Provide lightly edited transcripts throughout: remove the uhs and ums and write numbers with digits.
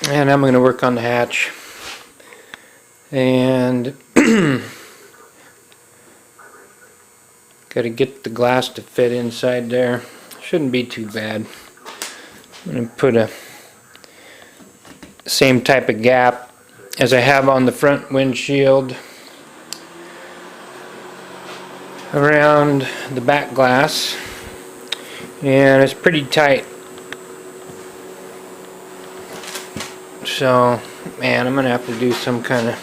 and I'm going to work on the hatch. And got to get the glass to fit inside there. Shouldn't be too bad. I'm going to put a same type of gap as I have on the front windshield around the back glass, and it's pretty tight. So, man, I'm gonna have to do some kind of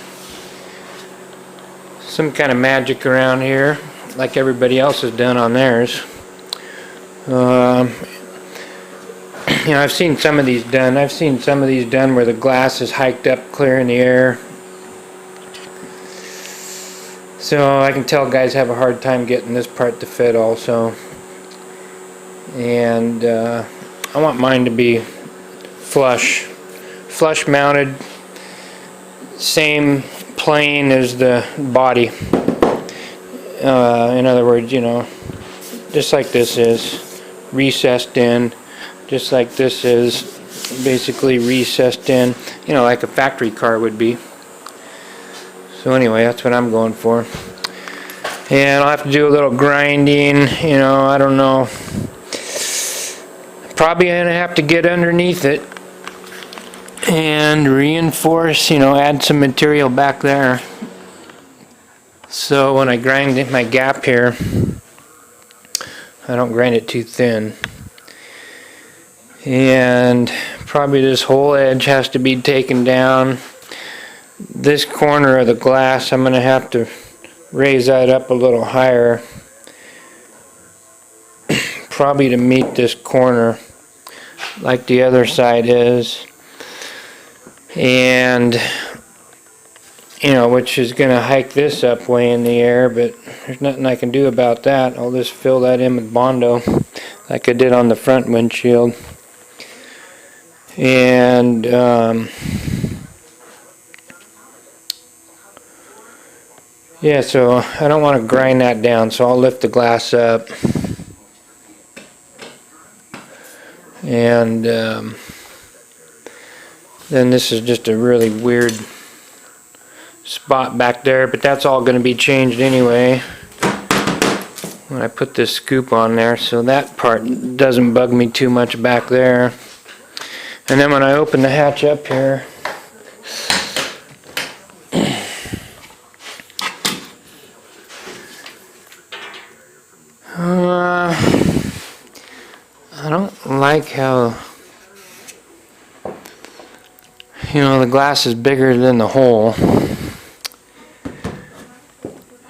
magic around here, like everybody else has done on theirs. You know, I've seen some of these done. I've seen some of these done where the glass is hiked up clear in the air. So I can tell guys have a hard time getting this part to fit also. And I want mine to be flush mounted, same plane as the body. In other words, you know, just like this is recessed in, just like this is basically recessed in, you know, like a factory car would be. So anyway, that's what I'm going for. And I'll have to do a little grinding, you know, I don't know. Probably going to have to get underneath it and reinforce, you know, add some material back there. So when I grind my gap here, I don't grind it too thin. And probably this whole edge has to be taken down. This corner of the glass, I'm going to have to raise that up a little higher, probably to meet this corner like the other side is, and you know, which is going to hike this up way in the air, but there's nothing I can do about that. I'll just fill that in with Bondo like I did on the front windshield. And yeah, so I don't want to grind that down, so I'll lift the glass up. And then this is just a really weird spot back there, but that's all going to be changed anyway when I put this scoop on there, so that part doesn't bug me too much back there. And then when I open the hatch up here, I don't like how, you know, the glass is bigger than the hole.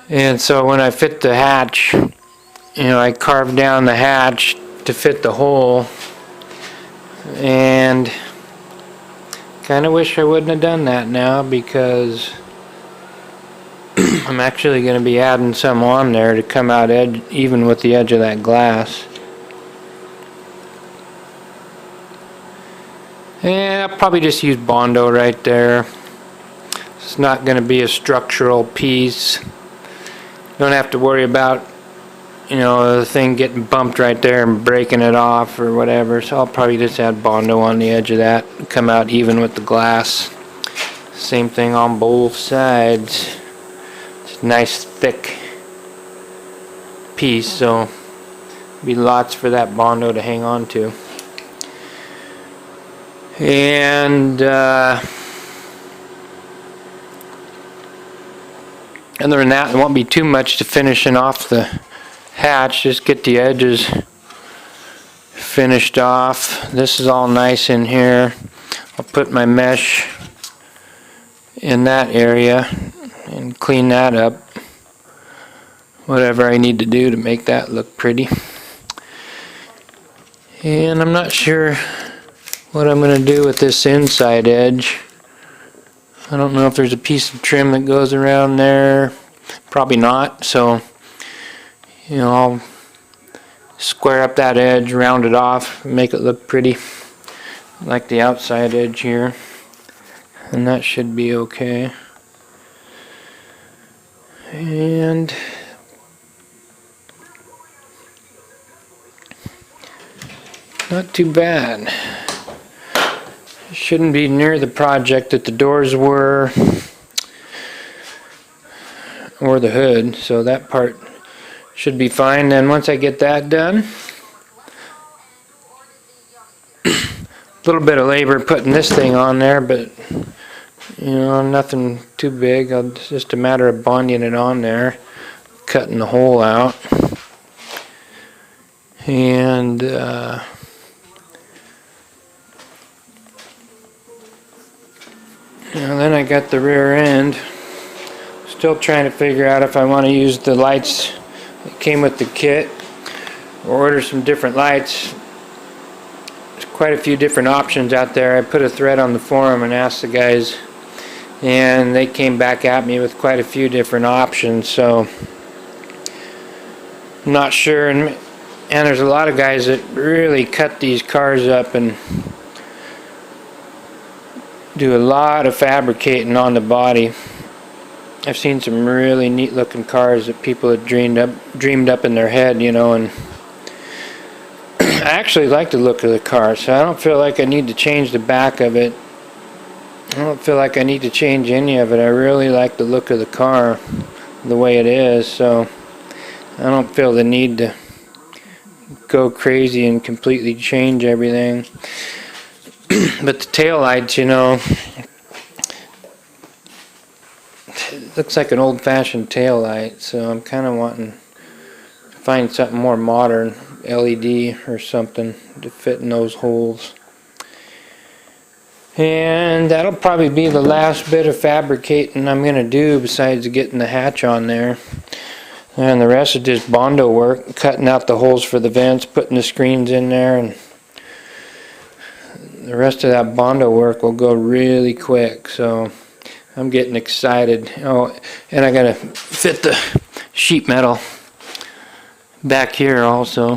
And so when I fit the hatch, you know, I carved down the hatch to fit the hole, and kind of wish I wouldn't have done that now, because I'm actually going to be adding some on there to come out even with the edge of that glass. And I'll probably just use Bondo right there. It's not going to be a structural piece. Don't have to worry about, you know, the thing getting bumped right there and breaking it off or whatever. So I'll probably just add Bondo on the edge of that, come out even with the glass. Same thing on both sides. It's a nice thick piece, so be lots for that Bondo to hang on to. And other than that, there won't be too much to finishing off the hatch. Just get the edges finished off. This is all nice in here. I'll put my mesh in that area and clean that up. Whatever I need to do to make that look pretty. And I'm not sure what I'm going to do with this inside edge. I don't know if there's a piece of trim that goes around there. Probably not, so you know, I'll square up that edge, round it off, make it look pretty like the outside edge here, and that should be okay. And not too bad. Shouldn't be near the project that the doors were, or the hood, so that part should be fine. Then once I get that done, a little bit of labor putting this thing on there, but you know, nothing too big. It's just a matter of bonding it on there, cutting the hole out, and then I got the rear end. Still trying to figure out if I want to use the lights that came with the kit or order some different lights. There's quite a few different options out there. I put a thread on the forum and asked the guys, and they came back at me with quite a few different options, so I'm not sure. And there's a lot of guys that really cut these cars up and do a lot of fabricating on the body. I've seen some really neat looking cars that people have dreamed up in their head, you know, and I actually like the look of the car, so I don't feel like I need to change the back of it. I don't feel like I need to change any of it. I really like the look of the car the way it is, so I don't feel the need to go crazy and completely change everything. But the tail lights, you know, it looks like an old-fashioned tail light, so I'm kind of wanting to find something more modern, LED or something to fit in those holes. And that'll probably be the last bit of fabricating I'm going to do besides getting the hatch on there. And the rest is just Bondo work, cutting out the holes for the vents, putting the screens in there, and the rest of that Bondo work will go really quick, so I'm getting excited. Oh, and I gotta fit the sheet metal back here also,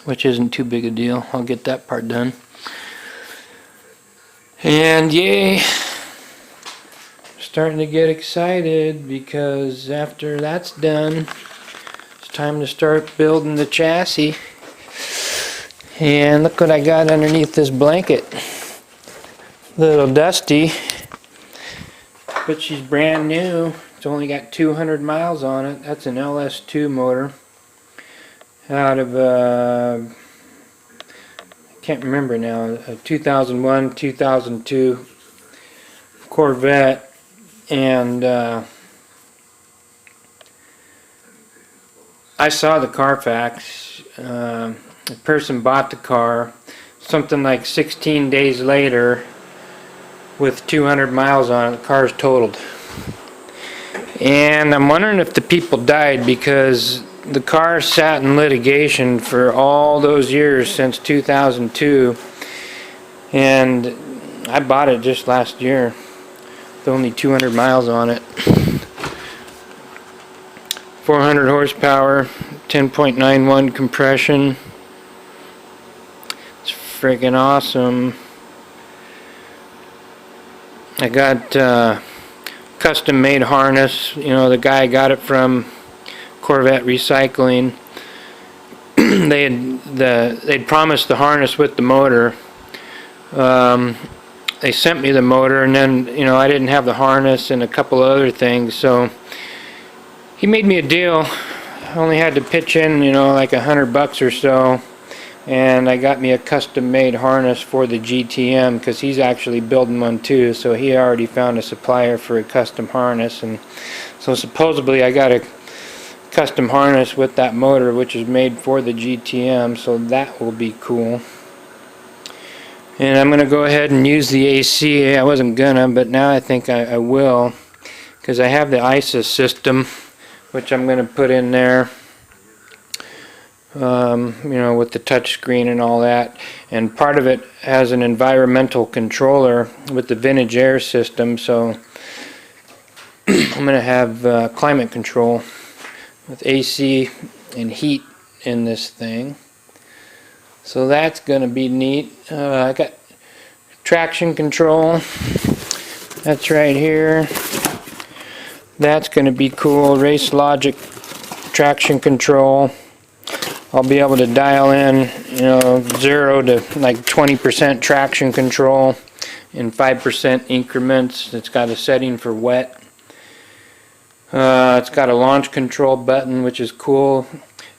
which isn't too big a deal. I'll get that part done. And yay, starting to get excited because after that's done, it's time to start building the chassis. And look what I got underneath this blanket. Little dusty, but she's brand new. It's only got 200 miles on it. That's an LS2 motor out of I can't remember now, a 2001, 2002 Corvette, and I saw the Carfax. The person bought the car something like 16 days later with 200 miles on it. The car's totaled. And I'm wondering if the people died because the car sat in litigation for all those years since 2002, and I bought it just last year with only 200 miles on it. 400 horsepower, 10.91 compression. It's freaking awesome. I got custom made harness. You know, the guy got it from Corvette Recycling. They'd promised the harness with the motor. They sent me the motor, and then, you know, I didn't have the harness and a couple other things, so he made me a deal. I only had to pitch in, you know, like $100 or so, and I got me a custom made harness for the GTM because he's actually building one too, so he already found a supplier for a custom harness, and so supposedly I got a custom harness with that motor which is made for the GTM, so that will be cool. And I'm going to go ahead and use the AC. I wasn't gonna, but now I think I will, because I have the ISA system which I'm going to put in there, you know, with the touch screen and all that, and part of it has an environmental controller with the Vintage Air system, so I'm going to have climate control with AC and heat in this thing, so that's going to be neat. I got traction control, that's right here. That's going to be cool. Race Logic traction control. I'll be able to dial in, you know, 0 to like 20% traction control in 5% increments. It's got a setting for wet. It's got a launch control button, which is cool.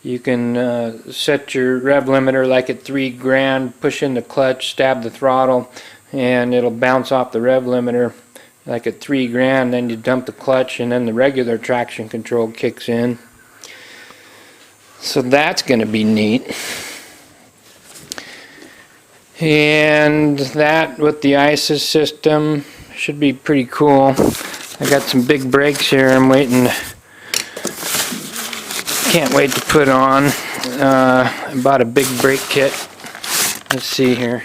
You can set your rev limiter like at 3 grand, push in the clutch, stab the throttle, and it'll bounce off the rev limiter like at 3 grand. Then you dump the clutch, and then the regular traction control kicks in. So that's going to be neat. And that with the ISIS system should be pretty cool. I got some big brakes here I'm waiting, can't wait to put on. I bought a big brake kit. Let's see here.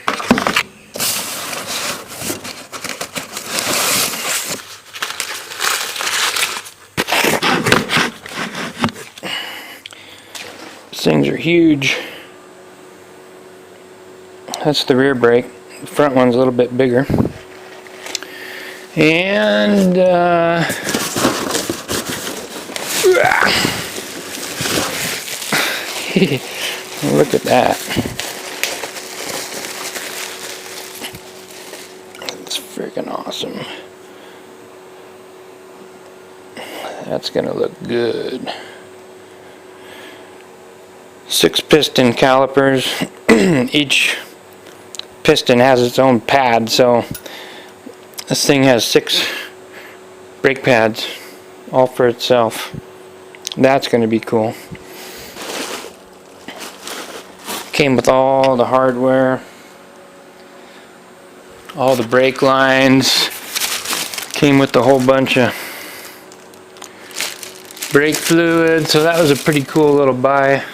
These things are huge. That's the rear brake. The front one's a little bit bigger. And look at that. It's freaking awesome. That's gonna look good. 6 piston calipers. Each piston has its own pad, so this thing has 6 brake pads all for itself. That's going to be cool. Came with all the hardware, all the brake lines, came with a whole bunch of brake fluid, so that was a pretty cool little buy.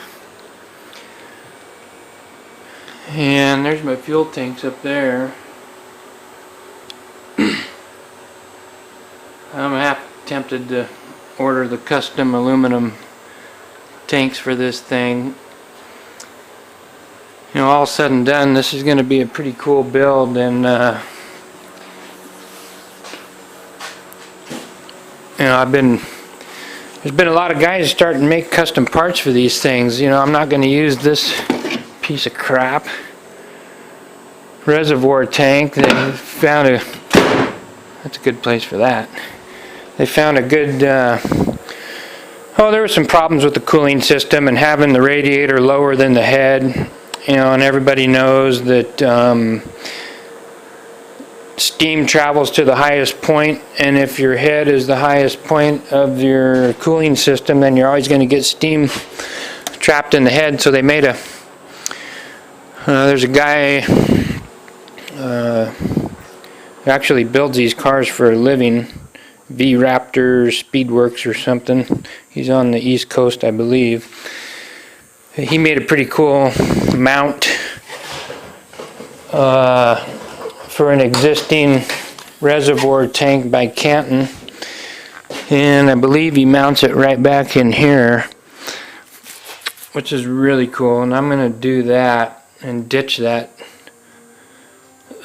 And there's my fuel tanks up there. I'm half tempted to order the custom aluminum tanks for this thing. You know, all said and done, this is going to be a pretty cool build, and you know, there's been a lot of guys starting to make custom parts for these things. You know, I'm not going to use this piece of crap reservoir tank. They found that's a good place for that. They found a good there were some problems with the cooling system and having the radiator lower than the head, you know, and everybody knows that steam travels to the highest point, and if your head is the highest point of your cooling system, then you're always going to get steam trapped in the head. So they made there's a guy who actually builds these cars for a living, V-Raptor Speedworks or something. He's on the East Coast, I believe. He made a pretty cool mount for an existing reservoir tank by Canton, and I believe he mounts it right back in here, which is really cool. And I'm going to do that and ditch that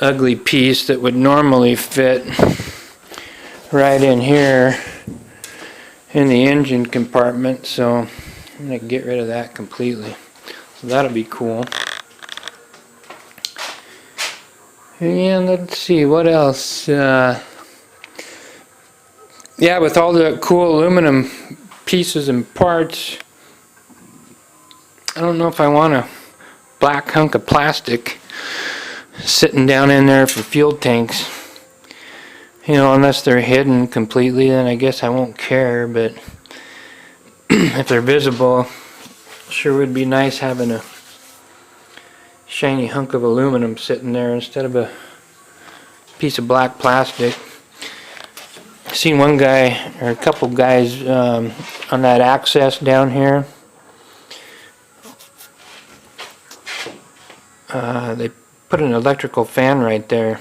ugly piece that would normally fit right in here in the engine compartment, so I'm going to get rid of that completely. So that'll be cool. And let's see, what else? Yeah, with all the cool aluminum pieces and parts, I don't know if I want a black hunk of plastic sitting down in there for fuel tanks. You know, unless they're hidden completely, then I guess I won't care, but if they're visible, sure would be nice having a shiny hunk of aluminum sitting there instead of a piece of black plastic. I've seen one guy, or a couple guys, on that access down here. They put an electrical fan right there,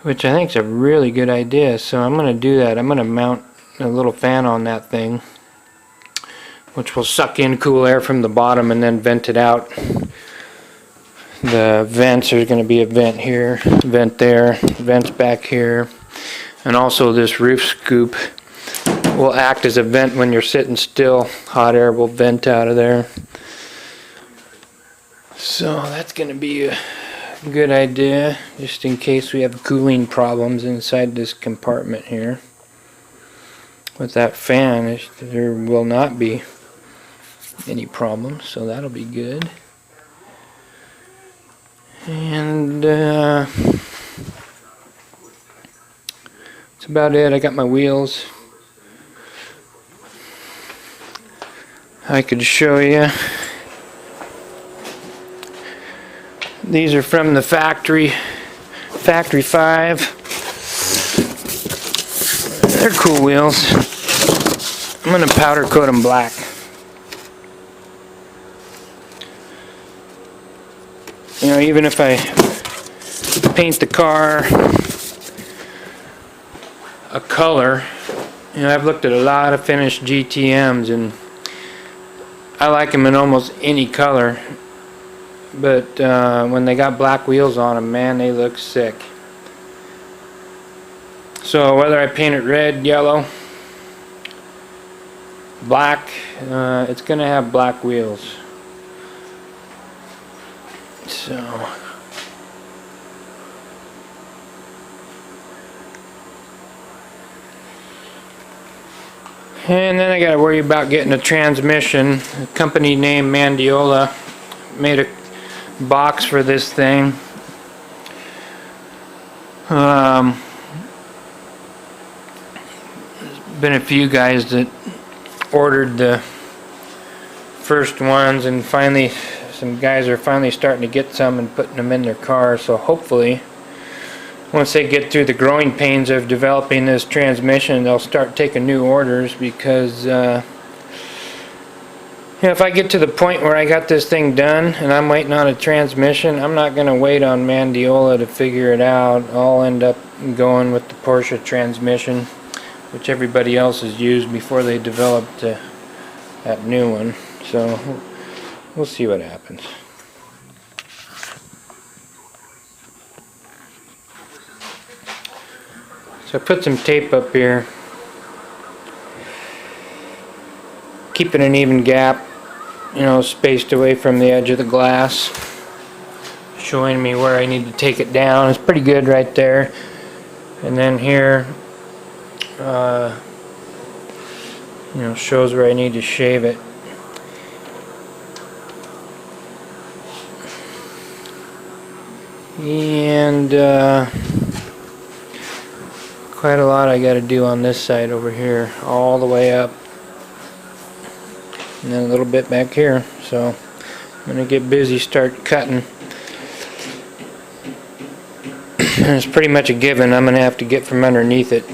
which I think is a really good idea. So I'm going to do that. I'm going to mount a little fan on that thing, which will suck in cool air from the bottom and then vent it out. The vents, there's going to be a vent here, vent there, vents back here, and also this roof scoop will act as a vent when you're sitting still. Hot air will vent out of there. So that's going to be a good idea, just in case we have cooling problems inside this compartment here. With that fan, there will not be any problems, so that'll be good. And that's about it. I got my wheels. I could show you. These are from the factory 5. They're cool wheels. I'm going to powder coat them black. You know, even if I paint the car a color, you know, I've looked at a lot of finished GTMs and I like them in almost any color. But when they got black wheels on them, man, they look sick. So whether I paint it red, yellow, black, it's going to have black wheels. So and then I got to worry about getting a transmission. A company named Mandiola made a box for this thing. There's been a few guys that ordered the first ones, and finally some guys are finally starting to get some and putting them in their cars. So hopefully once they get through the growing pains of developing this transmission, they'll start taking new orders, because you know, if I get to the point where I got this thing done and I'm waiting on a transmission, I'm not going to wait on Mandiola to figure it out. I'll end up going with the Porsche transmission, which everybody else has used before they developed that new one. So we'll see what happens. So I put some tape up here, keeping an even gap, you know, spaced away from the edge of the glass, showing me where I need to take it down. It's pretty good right there. And then here, you know, shows where I need to shave it. And quite a lot I got to do on this side over here, all the way up, and then a little bit back here. So I'm going to get busy, start cutting. It's pretty much a given. I'm going to have to get from underneath it,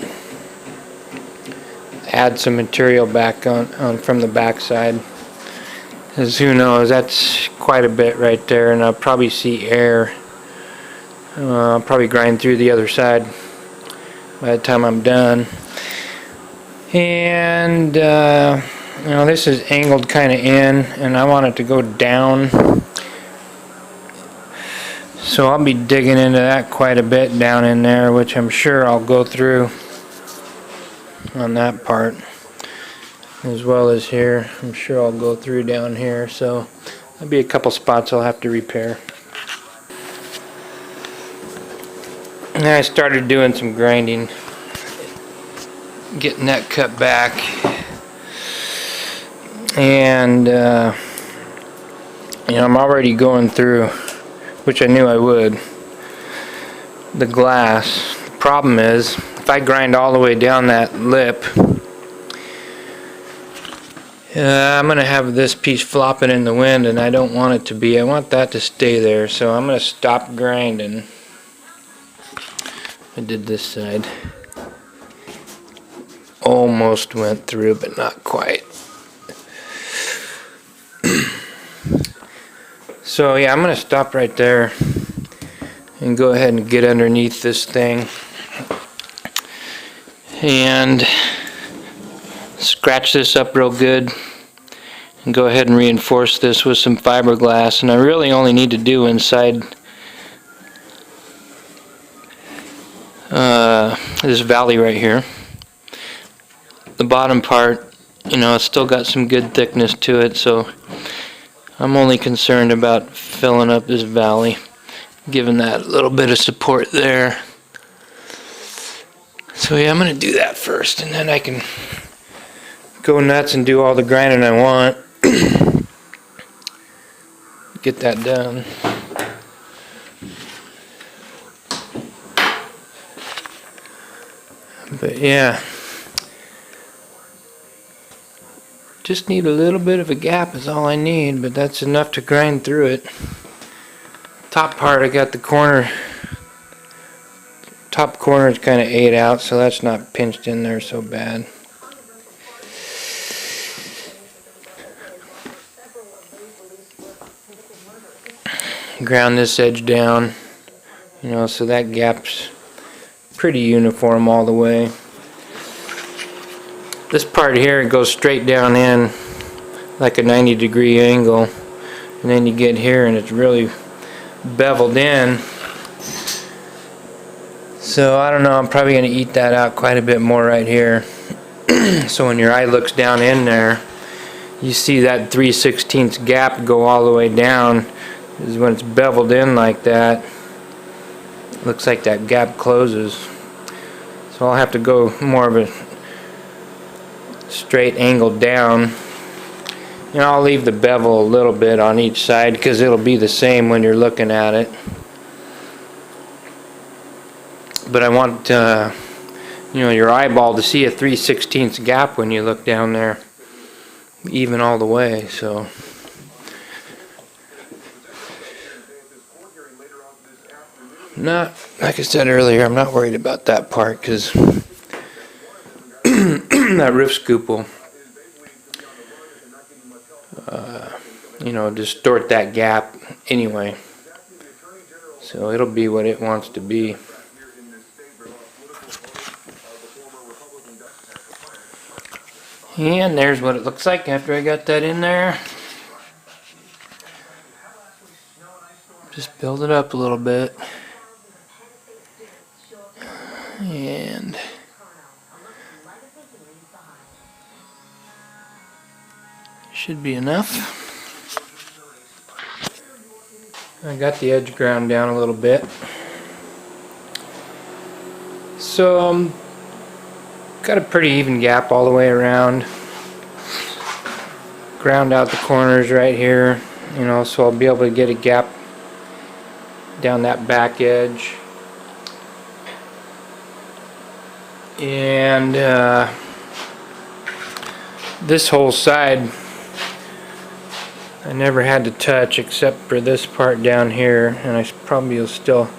add some material back on from the back side, because who knows, that's quite a bit right there, and I'll probably see air. I'll probably grind through the other side by the time I'm done. And you know, this is angled kind of in, and I want it to go down, so I'll be digging into that quite a bit down in there, which I'm sure I'll go through on that part, as well as here. I'm sure I'll go through down here, so there'll be a couple spots I'll have to repair. And I started doing some grinding, getting that cut back, and you know, I'm already going through, which I knew I would, the glass. The problem is, if I grind all the way down that lip, I'm going to have this piece flopping in the wind, and I don't want it to be. I want that to stay there, so I'm going to stop grinding. I did this side. Almost went through, but not quite. So yeah, I'm going to stop right there and go ahead and get underneath this thing and scratch this up real good, and go ahead and reinforce this with some fiberglass. And I really only need to do inside this valley right here. The bottom part, you know, it's still got some good thickness to it, so I'm only concerned about filling up this valley. giving that a little bit of support there. So yeah, I'm going to do that first, and then I can go nuts and do all the grinding I want. Get that done. But yeah, just need a little bit of a gap is all I need, but that's enough to grind through it. Top part, I got the corner, top corner is kind of ate out, so that's not pinched in there so bad. Ground this edge down, you know, so that gap's pretty uniform all the way. This part here, it goes straight down in like a 90-degree angle, and then you get here and it's really beveled in. So I don't know, I'm probably going to eat that out quite a bit more right here. So when your eye looks down in there, you see that 3/16 gap go all the way down. This is when it's beveled in like that. Looks like that gap closes. So I'll have to go more of a straight angle down. And I'll leave the bevel a little bit on each side because it'll be the same when you're looking at it. But I want you know, your eyeball to see a 3/16 gap when you look down there, even all the way. So not, like I said earlier, I'm not worried about that part because that roof scoop will you know, distort that gap anyway, so it'll be what it wants to be. And there's what it looks like after I got that in there. Just build it up a little bit, and should be enough. I got the edge ground down a little bit, so got a pretty even gap all the way around. Ground out the corners right here, you know, so I'll be able to get a gap down that back edge. And this whole side I never had to touch except for this part down here, and I probably will still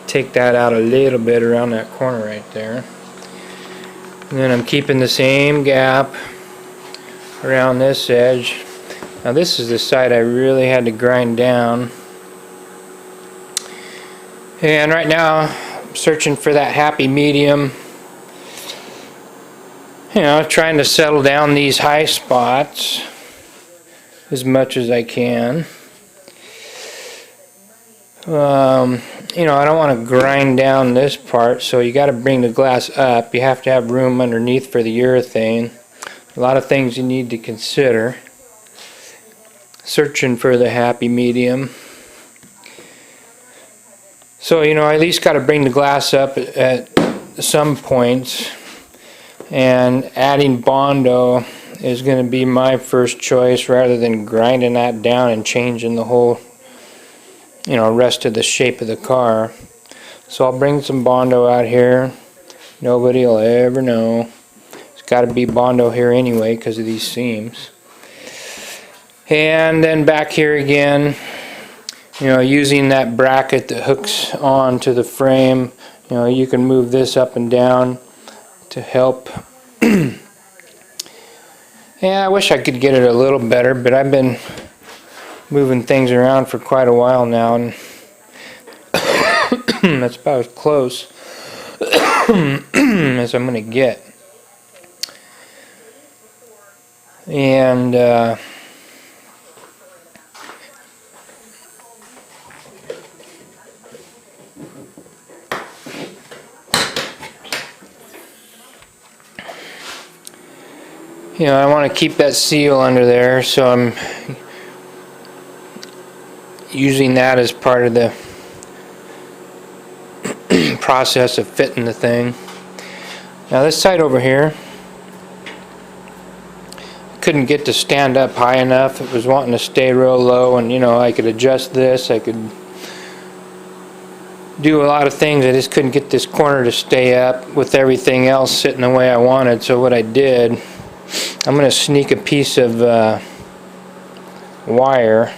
take that out a little bit around that corner right there. And then I'm keeping the same gap around this edge. Now this is the side I really had to grind down. And right now I'm searching for that happy medium. You know, trying to settle down these high spots as much as I can. You know, I don't want to grind down this part, so you got to bring the glass up. You have to have room underneath for the urethane. A lot of things you need to consider. Searching for the happy medium. So, you know, I at least got to bring the glass up at some points, and adding Bondo is going to be my first choice rather than grinding that down and changing the whole, you know, rest of the shape of the car. So I'll bring some Bondo out here. Nobody will ever know. It's got to be Bondo here anyway because of these seams. And then back here again, you know, using that bracket that hooks on to the frame, you know, you can move this up and down to help. Yeah, I wish I could get it a little better, but I've been moving things around for quite a while now, and that's about as close as I'm going to get. And you know, I want to keep that seal under there, so I'm using that as part of the process of fitting the thing. Now this side over here, couldn't get to stand up high enough. It was wanting to stay real low, and you know, I could adjust this, I could do a lot of things. I just couldn't get this corner to stay up with everything else sitting the way I wanted. So what I did, I'm going to sneak a piece of wire,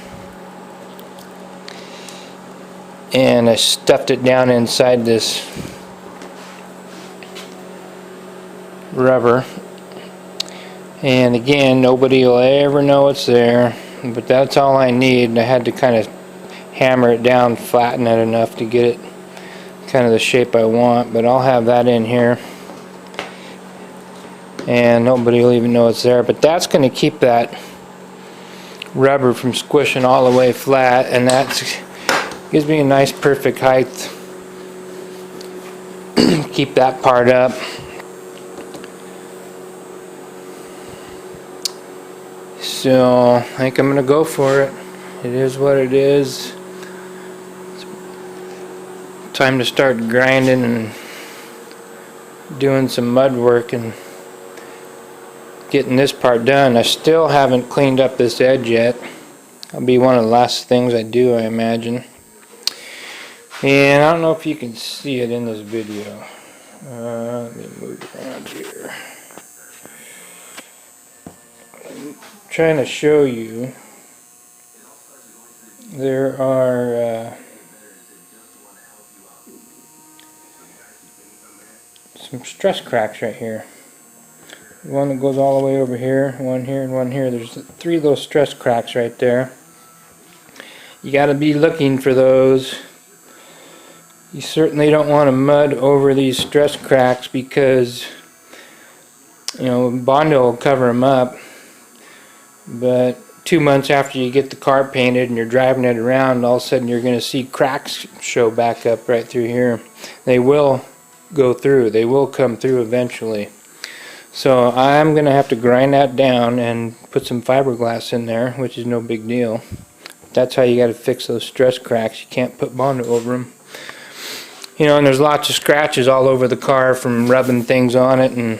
and I stuffed it down inside this rubber. And again, nobody will ever know it's there, but that's all I need. I had to kind of hammer it down, flatten it enough to get it kind of the shape I want, but I'll have that in here and nobody will even know it's there. But that's going to keep that rubber from squishing all the way flat, and that gives me a nice perfect height. Keep that part up. So I think I'm gonna go for it. It is what it is. It's time to start grinding and doing some mud work and getting this part done. I still haven't cleaned up this edge yet. That'll be one of the last things I do, I imagine. And I don't know if you can see it in this video. Let me move around here. I'm trying to show you there are some stress cracks right here. One that goes all the way over here, one here, and one here. There's 3 of those stress cracks right there. You got to be looking for those. You certainly don't want to mud over these stress cracks, because you know, Bondo will cover them up, but 2 months after you get the car painted and you're driving it around, all of a sudden you're going to see cracks show back up right through here. They will go through. They will come through eventually. So I'm going to have to grind that down and put some fiberglass in there, which is no big deal. That's how you got to fix those stress cracks. You can't put Bondo over them. You know, and there's lots of scratches all over the car from rubbing things on it, and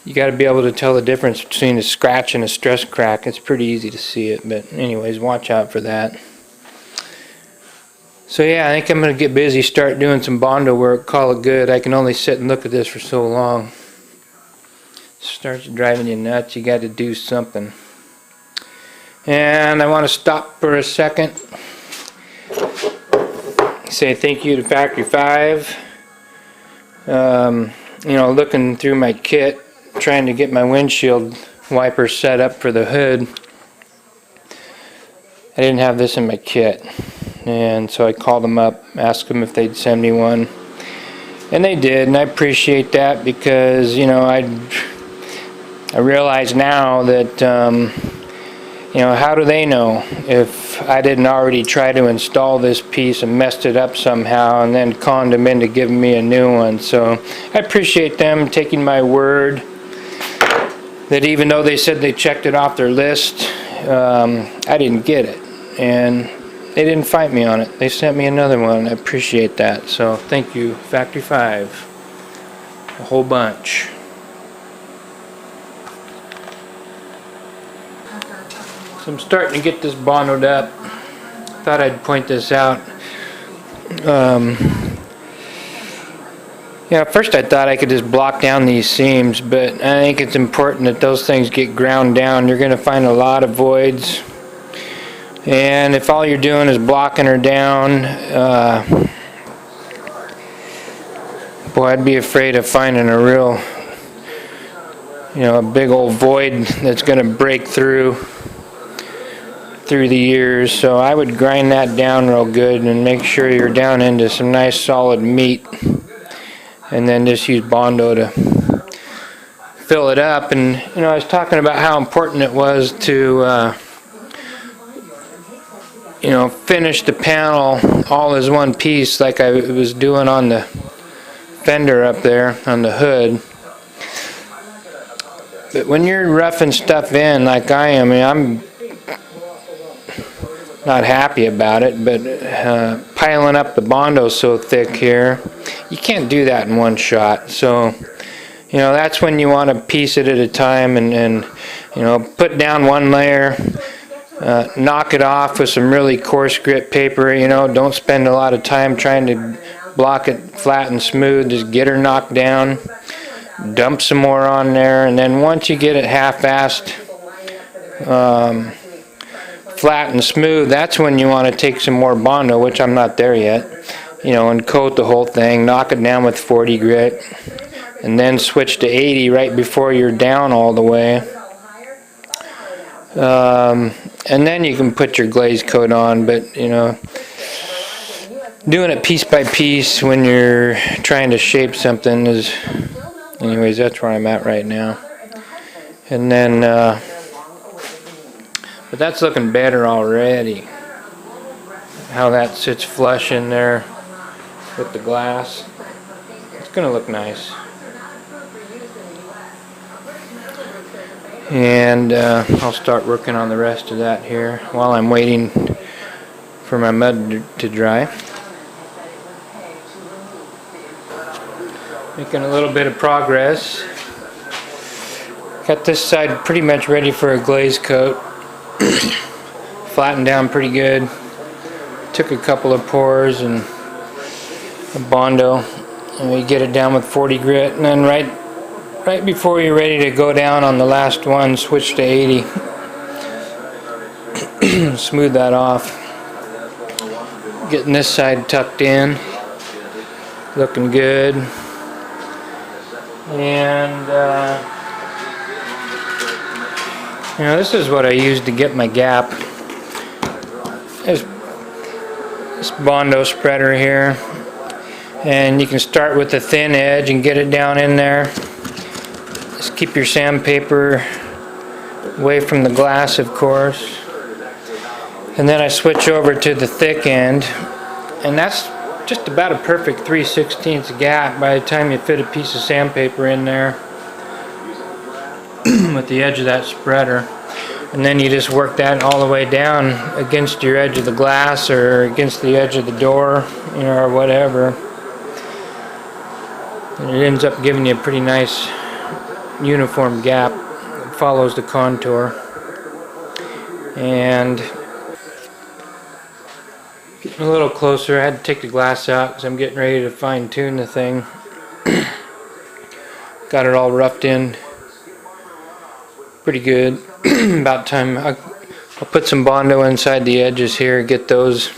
you got to be able to tell the difference between a scratch and a stress crack. It's pretty easy to see it, but anyways, watch out for that. So yeah, I think I'm going to get busy, start doing some Bondo work, call it good. I can only sit and look at this for so long. It starts driving you nuts. You got to do something. And I want to stop for a second. Say thank you to Factory 5. You know, looking through my kit, trying to get my windshield wiper set up for the hood. I didn't have this in my kit, and so I called them up, asked them if they'd send me one, and they did, and I appreciate that, because you know, I realize now that you know, how do they know if I didn't already try to install this piece and messed it up somehow and then conned them into giving me a new one? So I appreciate them taking my word that even though they said they checked it off their list, I didn't get it, and they didn't fight me on it. They sent me another one. I appreciate that. So thank you, Factory 5, a whole bunch. So I'm starting to get this Bondoed up. Thought I'd point this out. Yeah, at first I thought I could just block down these seams, but I think it's important that those things get ground down. You're going to find a lot of voids, and if all you're doing is blocking her down, boy, I'd be afraid of finding a real, you know, a big old void that's going to break through the years. So I would grind that down real good and make sure you're down into some nice solid meat, and then just use Bondo to fill it up. And you know, I was talking about how important it was to you know, finish the panel all as one piece, like I was doing on the fender up there on the hood. But when you're roughing stuff in like I am, I mean, not happy about it, but piling up the Bondo so thick here, you can't do that in one shot. So that's when you want to piece it at a time and put down one layer, knock it off with some really coarse grit paper. Don't spend a lot of time trying to block it flat and smooth. Just get her knocked down, dump some more on there, and then once you get it half-assed, flat and smooth, that's when you want to take some more Bondo, which I'm not there yet, and coat the whole thing, knock it down with 40 grit, and then switch to 80 right before you're down all the way. And then you can put your glaze coat on, but doing it piece by piece when you're trying to shape something is, anyways, that's where I'm at right now. And then but that's looking better already, how that sits flush in there with the glass. It's gonna look nice. And I'll start working on the rest of that here while I'm waiting for my mud to dry. Making a little bit of progress. Got this side pretty much ready for a glaze coat. Flattened down pretty good. Took a couple of pours and a Bondo, and we get it down with 40 grit, and then right before you're ready to go down on the last one, switch to 80. Smooth that off. Getting this side tucked in, looking good. And this is what I use to get my gap. This Bondo spreader here, and you can start with the thin edge and get it down in there. Just keep your sandpaper away from the glass, of course. And then I switch over to the thick end, and that's just about a perfect 3/16 gap by the time you fit a piece of sandpaper in there with the edge of that spreader. And then you just work that all the way down against your edge of the glass or against the edge of the door, or whatever. And it ends up giving you a pretty nice uniform gap. It follows the contour. And getting a little closer, I had to take the glass out because I'm getting ready to fine tune the thing. Got it all roughed in pretty good. About time. I'll put some Bondo inside the edges here, get those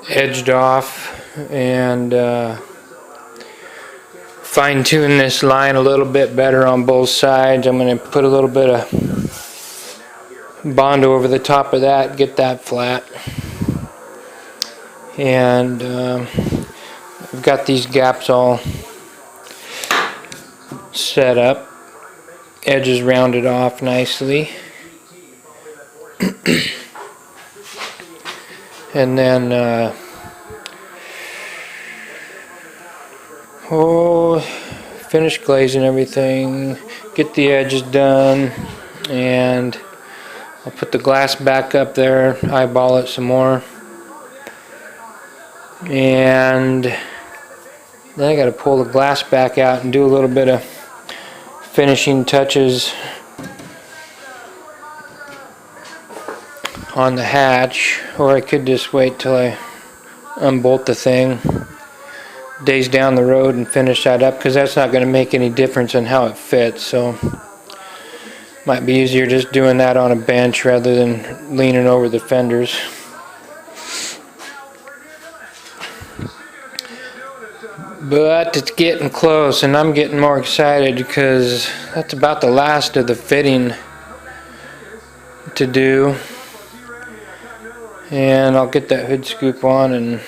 edged off, and fine tune this line a little bit better on both sides. I'm going to put a little bit of Bondo over the top of that, get that flat. And I've got these gaps all set up. Edges rounded off nicely. And then finish glazing everything, get the edges done, and I'll put the glass back up there, eyeball it some more, and then I got to pull the glass back out and do a little bit of finishing touches on the hatch, or I could just wait till I unbolt the thing days down the road and finish that up, because that's not going to make any difference in how it fits. So might be easier just doing that on a bench rather than leaning over the fenders. But it's getting close, and I'm getting more excited because that's about the last of the fitting to do. And I'll get that hood scoop on, and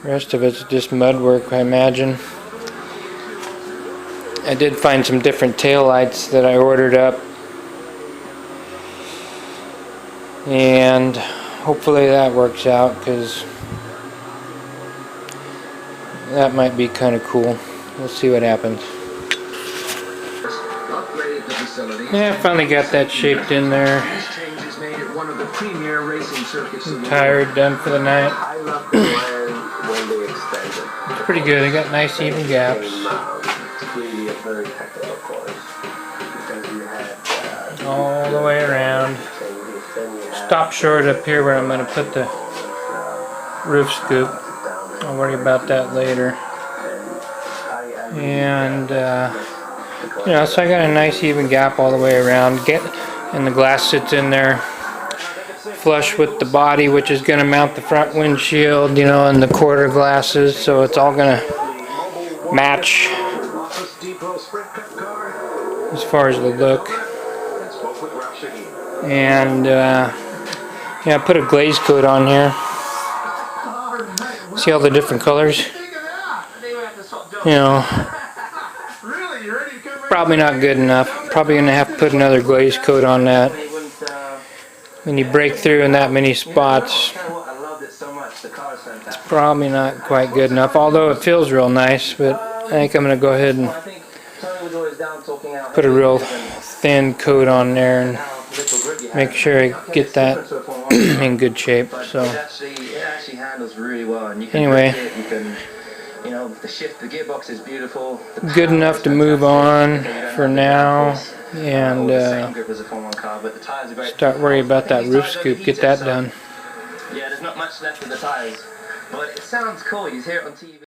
the rest of it's just mud work, I imagine. I did find some different tail lights that I ordered up, and hopefully that works out, because that might be kind of cool. We'll see what happens. Yeah, I finally got that shaped in there. premier racing circuits in the Tired, done for the night. I love the when they extended. It's pretty good. I got nice even gaps. Really a very technical course because you had All the way around. Stop short up here where I'm going to put the roof scoop. I'll worry about that later. And you know, so I got a nice even gap all the way around. And the glass sits in there flush with the body, which is going to mount the front windshield, you know, and the quarter glasses, so it's all going to match as far as the look. And yeah, I put a glaze coat on here. See all the different colors? You know, probably not good enough. Probably going to have to put another glaze coat on that. When you break through in that many spots, it's probably not quite good enough, although it feels real nice. But I think I'm going to go ahead and put a real thin coat on there and make sure I get that in good shape. So anyway, good enough to move on for now. And start worrying about that roof scoop, get that done. Yeah, there's not much left of the tires, but it sounds cool. You hear it on TV.